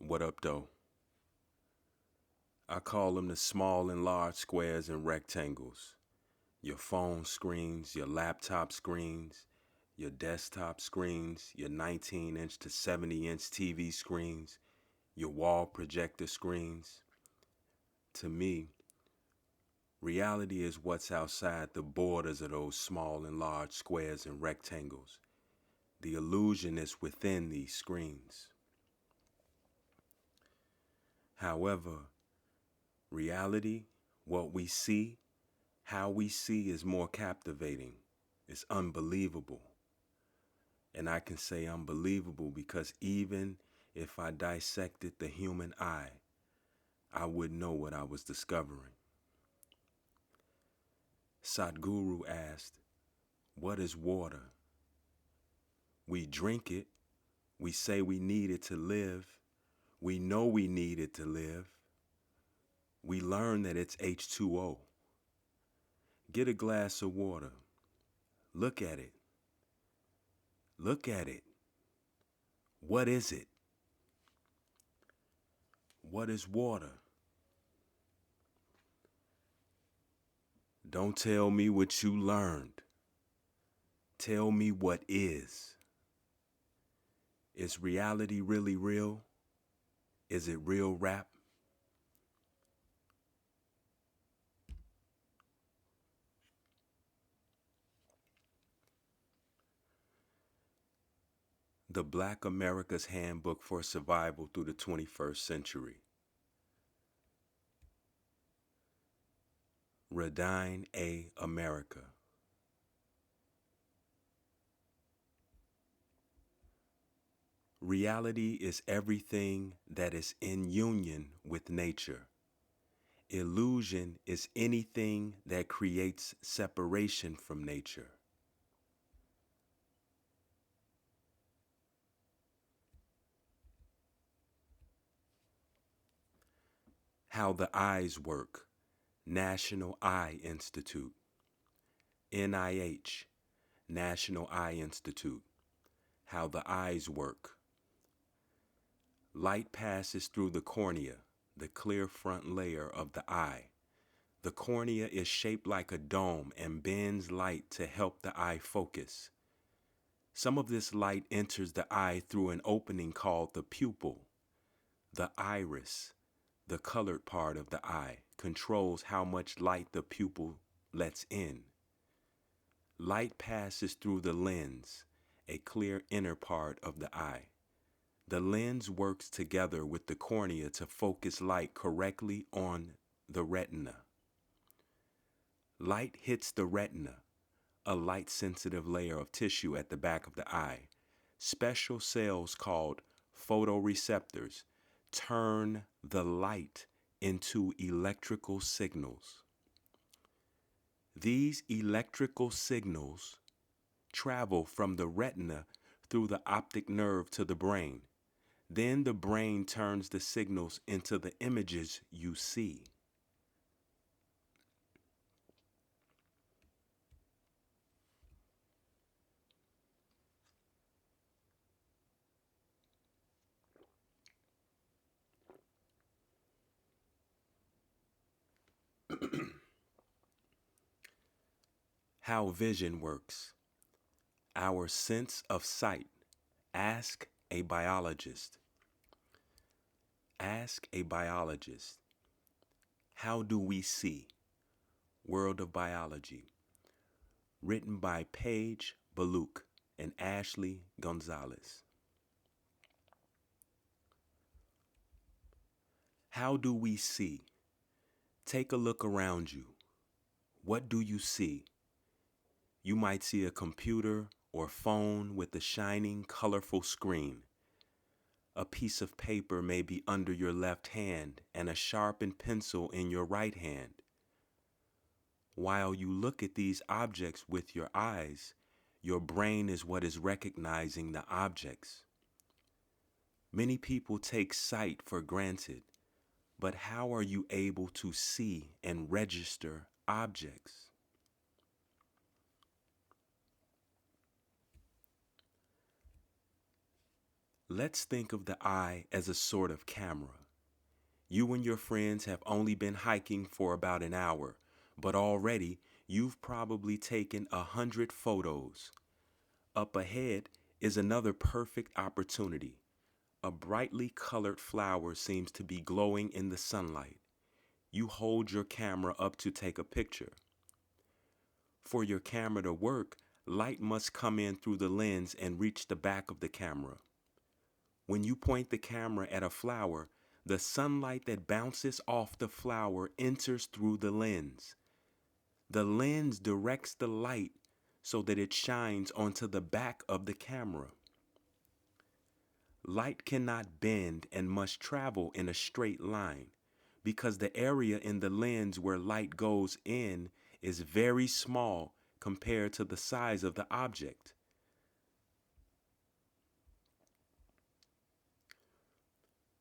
What up, though? I call them the small and large squares and rectangles. Your phone screens, your laptop screens, your desktop screens, your 19-inch to 70-inch TV screens, your wall projector screens. To me, reality is what's outside the borders of those small and large squares and rectangles. The illusion is within these screens. However, reality, what we see, how we see is more captivating. It's unbelievable. And I can say unbelievable because even if I dissected the human eye, I wouldn't know what I was discovering. Sadhguru asked, "What is water?" We drink it. We say we need it to live. We know we need it to live. We learn that it's H2O. Get a glass of water. Look at it. Look at it. What is it? What is water? Don't tell me what you learned. Tell me what is. Is reality really real? Is it real rap? The Black America's Handbook for Survival Through the 21st Century. Radine A. America. Reality is everything that is in union with nature. Illusion is anything that creates separation from nature. How the Eyes Work. National Eye Institute. NIH. National Eye Institute. How the Eyes Work. Light passes through the cornea, the clear front layer of the eye. The cornea is shaped like a dome and bends light to help the eye focus. Some of this light enters the eye through an opening called the pupil. The iris, the colored part of the eye, controls how much light the pupil lets in. Light passes through the lens, a clear inner part of the eye. The lens works together with the cornea to focus light correctly on the retina. Light hits the retina, a light-sensitive layer of tissue at the back of the eye. Special cells called photoreceptors turn the light into electrical signals. These electrical signals travel from the retina through the optic nerve to the brain. Then the brain turns the signals into the images you see. How vision works. Our sense of sight. Ask a biologist. Ask a biologist. How do we see? World of Biology. Written by Paige Baluch and Ashley Gonzalez. How do we see? Take a look around you. What do you see? You might see a computer or phone with a shining, colorful screen. A piece of paper may be under your left hand and a sharpened pencil in your right hand. While you look at these objects with your eyes, your brain is what is recognizing the objects. Many people take sight for granted, but how are you able to see and register objects? Let's think of the eye as a sort of camera. You and your friends have only been hiking for about an hour, but already you've probably taken 100 photos. Up ahead is another perfect opportunity. A brightly colored flower seems to be glowing in the sunlight. You hold your camera up to take a picture. For your camera to work, light must come in through the lens and reach the back of the camera. When you point the camera at a flower, the sunlight that bounces off the flower enters through the lens. The lens directs the light so that it shines onto the back of the camera. Light cannot bend and must travel in a straight line because the area in the lens where light goes in is very small compared to the size of the object.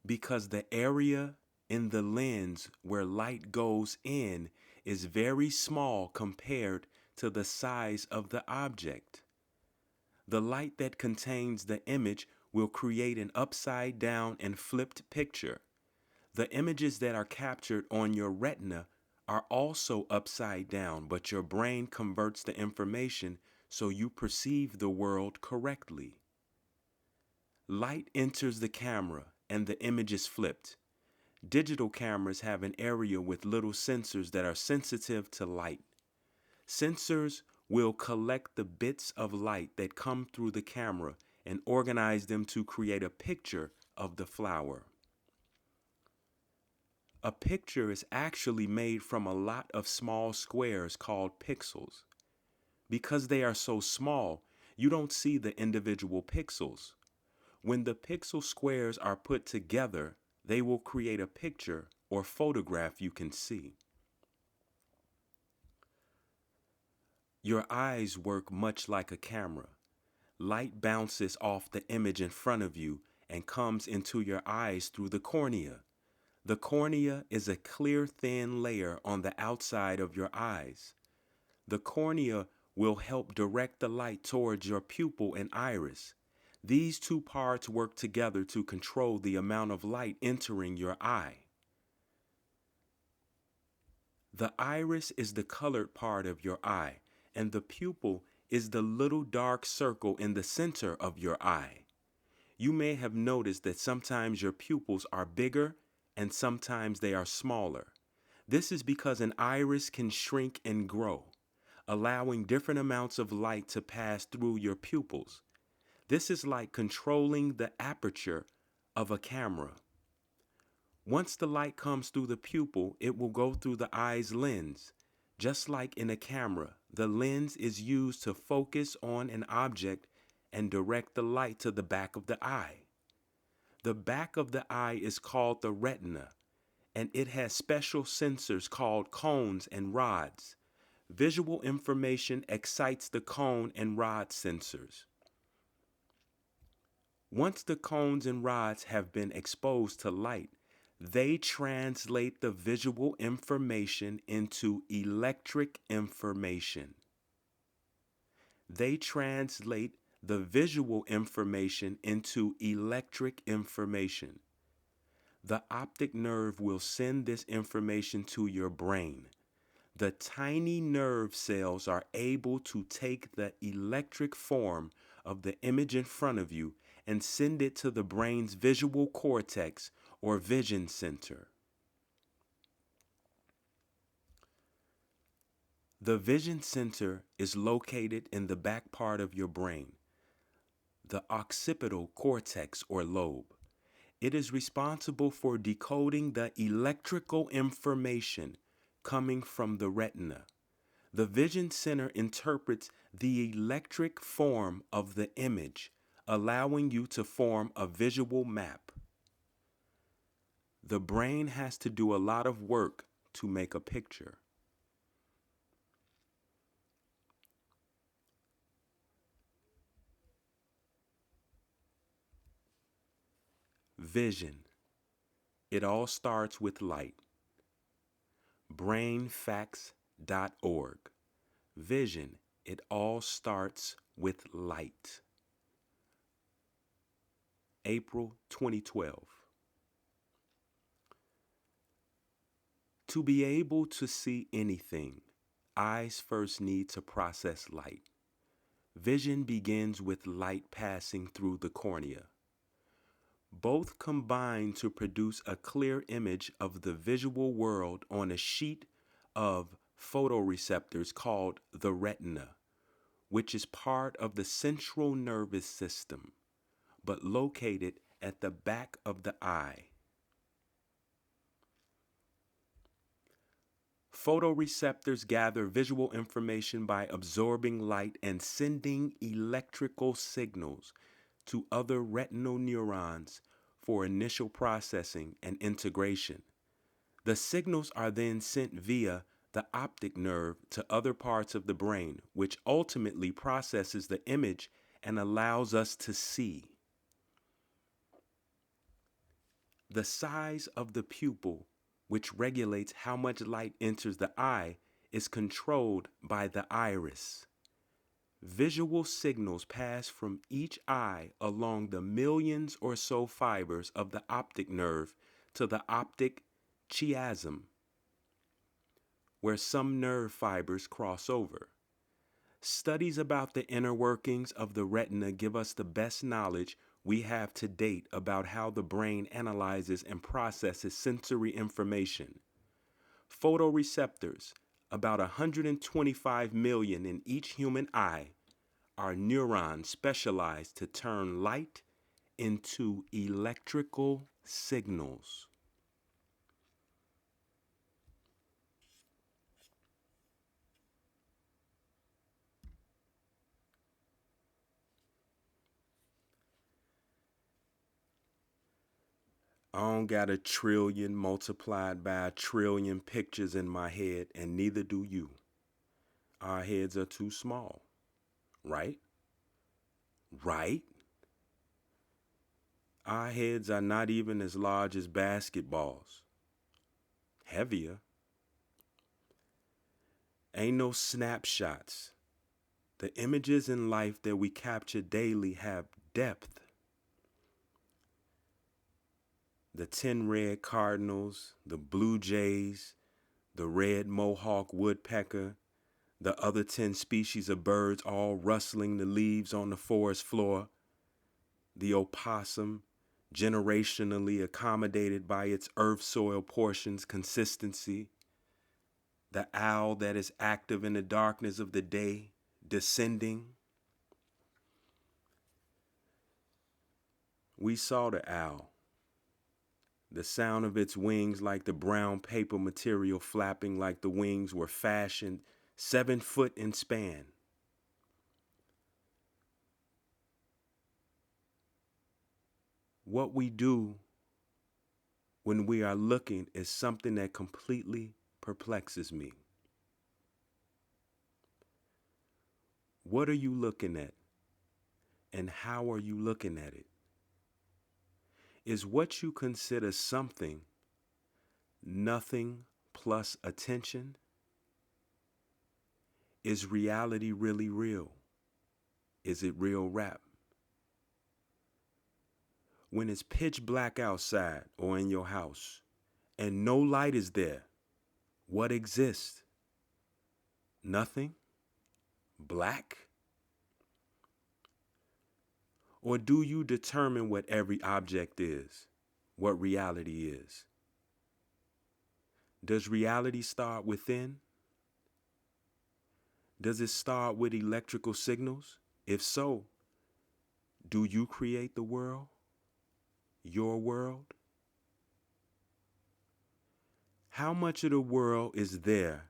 Because the area in the lens where light goes in is very small compared to the size of the object. The light that contains the image will create an upside down and flipped picture. The images that are captured on your retina are also upside down, but your brain converts the information so you perceive the world correctly. Light enters the camera and the image is flipped. Digital cameras have an area with little sensors that are sensitive to light. Sensors will collect the bits of light that come through the camera and organize them to create a picture of the flower. A picture is actually made from a lot of small squares called pixels. Because they are so small, you don't see the individual pixels. When the pixel squares are put together, they will create a picture or photograph you can see. Your eyes work much like a camera. Light bounces off the image in front of you and comes into your eyes through the cornea. The cornea is a clear, thin layer on the outside of your eyes. The cornea will help direct the light towards your pupil and iris. These two parts work together to control the amount of light entering your eye. The iris is the colored part of your eye, and the pupil is the little dark circle in the center of your eye. You may have noticed that sometimes your pupils are bigger and sometimes they are smaller. This is because an iris can shrink and grow, allowing different amounts of light to pass through your pupils. This is like controlling the aperture of a camera. Once the light comes through the pupil, it will go through the eye's lens. Just like in a camera, the lens is used to focus on an object and direct the light to the back of the eye. The back of the eye is called the retina, and it has special sensors called cones and rods. Visual information excites the cone and rod sensors. Once the cones and rods have been exposed to light, they translate the visual information into electric information. They translate the visual information into electric information. The optic nerve will send this information to your brain. The tiny nerve cells are able to take the electric form of the image in front of you and send it to the brain's visual cortex or vision center. The vision center is located in the back part of your brain, the occipital cortex or lobe. It is responsible for decoding the electrical information coming from the retina. The vision center interprets the electric form of the image, allowing you to form a visual map. The brain has to do a lot of work to make a picture. Vision. It all starts with light. Brainfacts.org. Vision. It all starts with light. April 2012. To be able to see anything, eyes first need to process light. Vision begins with light passing through the cornea. Both combine to produce a clear image of the visual world on a sheet of photoreceptors called the retina, which is part of the central nervous system, but located at the back of the eye. Photoreceptors gather visual information by absorbing light and sending electrical signals to other retinal neurons for initial processing and integration. The signals are then sent via the optic nerve to other parts of the brain, which ultimately processes the image and allows us to see. The size of the pupil, which regulates how much light enters the eye, is controlled by the iris. Visual signals pass from each eye along the millions or so fibers of the optic nerve to the optic chiasm, where some nerve fibers cross over. Studies about the inner workings of the retina give us the best knowledge we have to date about how the brain analyzes and processes sensory information. Photoreceptors, about 125 million in each human eye, are neurons specialized to turn light into electrical signals. I don't got 1 trillion multiplied by 1 trillion pictures in my head, and neither do you. Our heads are too small, right? Right? Our heads are not even as large as basketballs. Heavier. Ain't no snapshots. The images in life that we capture daily have depth. The 10 red cardinals, the blue jays, the red mohawk woodpecker, the other 10 species of birds all rustling the leaves on the forest floor, the opossum, generationally accommodated by its earth soil portions consistency, the owl that is active in the darkness of the day, descending. We saw the owl. The sound of its wings like the brown paper material flapping like the wings were fashioned 7 foot in span. What we do when we are looking is something that completely perplexes me. What are you looking at? And how are you looking at it? Is what you consider something nothing plus attention? Is reality really real? Is it real rap? When it's pitch black outside or in your house and no light is there, what exists? Nothing? Black? Or do you determine what every object is, what reality is? Does reality start within? Does it start with electrical signals? If so, do you create the world? Your world? How much of the world is there,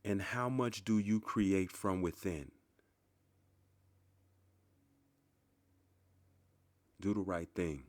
and how much do you create from within? Do the right thing.